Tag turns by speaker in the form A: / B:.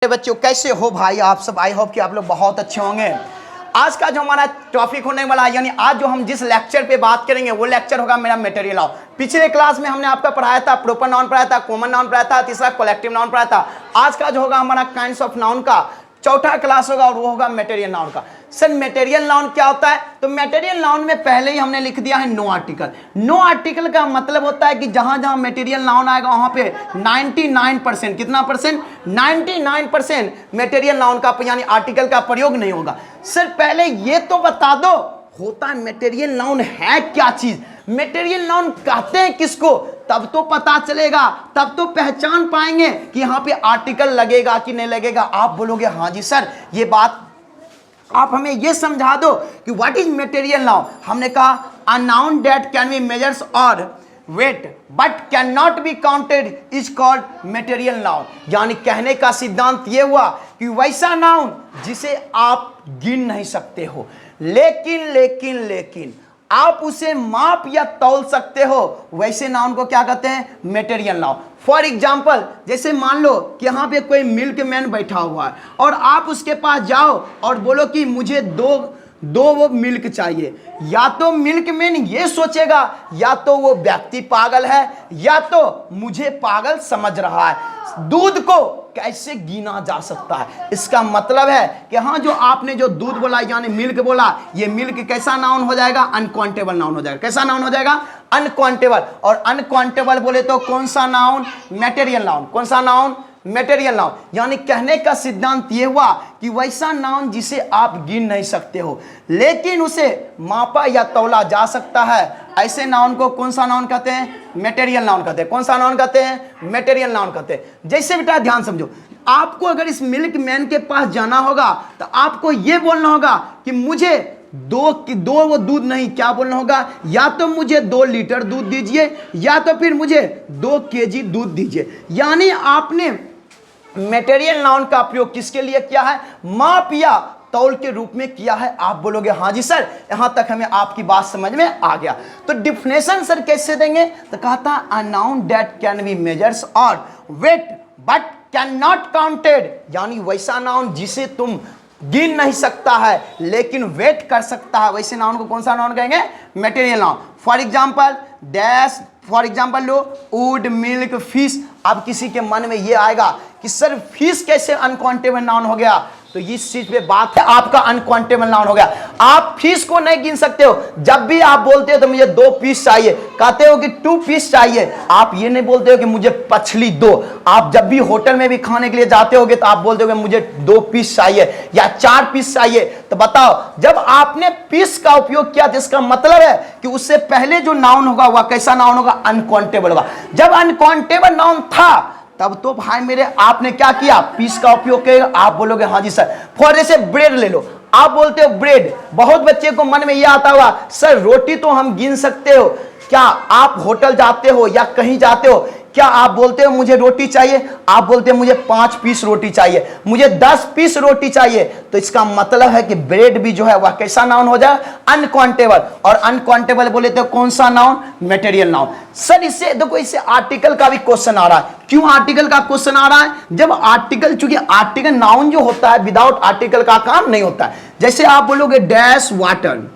A: बच्चों कैसे हो भाई आप सब। आई होप कि आप लोग बहुत अच्छे होंगे। आज का जो हमारा टॉपिक होने वाला है, यानी आज जो हम जिस लेक्चर पे बात करेंगे वो लेक्चर होगा मेरा मटेरियल लॉ। पिछले क्लास में हमने आपका पढ़ाया था प्रोपर नाउन पढ़ाया था, कॉमन नाउन पढ़ाया था, तीसरा कलेक्टिव नाउन पढ़ाया था। आज का जो होगा हमारा काइंड्स ऑफ नाउन का चौथा क्लास होगा और वो होगा मटेरियल नाउन का। सर मटेरियल नाउन क्या होता है? तो मटेरियल नाउन में पहले ही हमने लिख दिया है नो आर्टिकल। नो आर्टिकल का मतलब होता है कि जहां जहां मटेरियल नाउन आएगा वहां पे 99% कितना परसेंट 99% मटेरियल नाउन का यानी आर्टिकल का प्रयोग नहीं होगा। सर पहले ये तो बता दो होता है मटेरियल नाउन है क्या चीज, मटेरियल नाउन कहते हैं किसको, तब तो पता चलेगा, तब तो पहचान पाएंगे कि यहाँ पे आर्टिकल लगेगा कि नहीं लगेगा। आप बोलोगे हाँ जी सर ये बात आप हमें ये समझा दो कि व्हाट इज मटेरियल नाउन। हमने कहा a noun that can be measures और weight but can not be counted is called material noun. यानी कहने का सिद्धांत ये हुआ कि वैसा नाउन जिसे आप गिन नहीं सकते हो लेकिन आप उसे माप या तौल सकते हो, वैसे नाउन को क्या कहते हैं? Material noun. फॉर एग्जाम्पल जैसे मान लो कि यहाँ पे कोई मिल्क मैन बैठा हुआ है और आप उसके पास जाओ और बोलो कि मुझे दो वो मिल्क चाहिए। या तो मिल्क मैन ये सोचेगा या तो वो व्यक्ति पागल है या तो मुझे पागल समझ रहा है। दूध को कैसे गिना जा सकता है? इसका मतलब है कि हाँ जो आपने जो दूध बोला यानी मिल्क बोला, ये मिल्क कैसा नाउन हो जाएगा? अनकाउंटेबल नाउन हो जाएगा। कैसा नाउन हो जाएगा? अनकाउंटेबल। और अनकाउंटेबल बोले तो कौन सा नाउन? Material noun. कौन सा नाउन? Material noun. यानी कहने का सिद्धांत ये हुआ कि वैसा नाउन जिसे आप गिन नहीं सकते हो लेकिन उसे मापा या तौला जा सकता है, ऐसे नाउन को कौन सा नाउन कहते हैं? मटेरियल नाउन कहते हैं। कौन सा नाउन कहते हैं? मटेरियल नाउन कहते हैं। जैसे बेटा ध्यान समझो, आपको अगर इस मिल्क मैन के पास जाना होगा तो आपको यह बोलना होगा कि मुझे दो वो दूध नहीं, क्या बोलना होगा? या तो मुझे 2 लीटर दूध दीजिए या तो फिर मुझे 2 केजी दूध दीजिए। यानी आपने मटेरियल नाउन का प्रयोग किसके लिए किया है? माप या तौल के रूप में किया है। आप बोलोगे हाँ जी सर, यहां तक हमें आपकी बात समझ में आ गया। तो डिफिनेशन सर कैसे देंगे? तो कहता है a noun that can be measures और weight but can not counted. यानी वैसा नाउन जिसे तुम गिन नहीं सकता है लेकिन वेट कर सकता है, वैसे नाउन को कौन सा नाउन कहेंगे? Material noun. For example dash, for example low would, milk, fish. अब किसी के मन में ये आएगा कि सर फिश कैसे अनकाउंटेबल नाउन हो गया? तो इस चीज पे बात है, आपका अनकाउंटेबल नाउन हो गया। आप फिश को नहीं गिन सकते हो। जब भी आप बोलते हो तो मुझे 2 पीस चाहिए, कहते हो कि 2 पीस चाहिए, आप ये नहीं बोलते हो कि मुझे मछली 2। आप जब भी होटल में भी खाने के लिए जाते होगे तो आप बोलते हो कि मुझे 2 पीस चाहिए या 4 पीस चाहिए। तो बताओ जब आपने पीस का उपयोग किया तो इसका मतलब है कि उससे पहले जो नाउन होगा वह कैसा नाउन होगा? अनकाउंटेबल होगा। जब अनकाउंटेबल नाउन था तब तो भाई मेरे आपने क्या किया? पीस का उपयोग किया। आप बोलोगे हाँ जी सर। फॉर जैसे ब्रेड ले लो, आप बोलते हो ब्रेड। बहुत बच्चे को मन में यह आता हुआ सर रोटी तो हम गिन सकते हो। क्या आप होटल जाते हो या कहीं जाते हो, क्या आप बोलते हो मुझे रोटी चाहिए? आप बोलते हो मुझे 5 पीस रोटी चाहिए, मुझे 10 पीस रोटी चाहिए। तो इसका मतलब है कि ब्रेड भी जो है वह कैसा नाउन हो जाए? अनकाउंटेबल। और अनकाउंटेबल बोले तो कौन सा नाउन? Material noun. सर इससे देखो इससे आर्टिकल का भी क्वेश्चन आ रहा है। क्यों आर्टिकल का क्वेश्चन आ रहा है? जब आर्टिकल, चूंकि आर्टिकल नाउन जो होता है विदाउट आर्टिकल का काम नहीं होता है। जैसे आप बोलोगे डैश वाटर,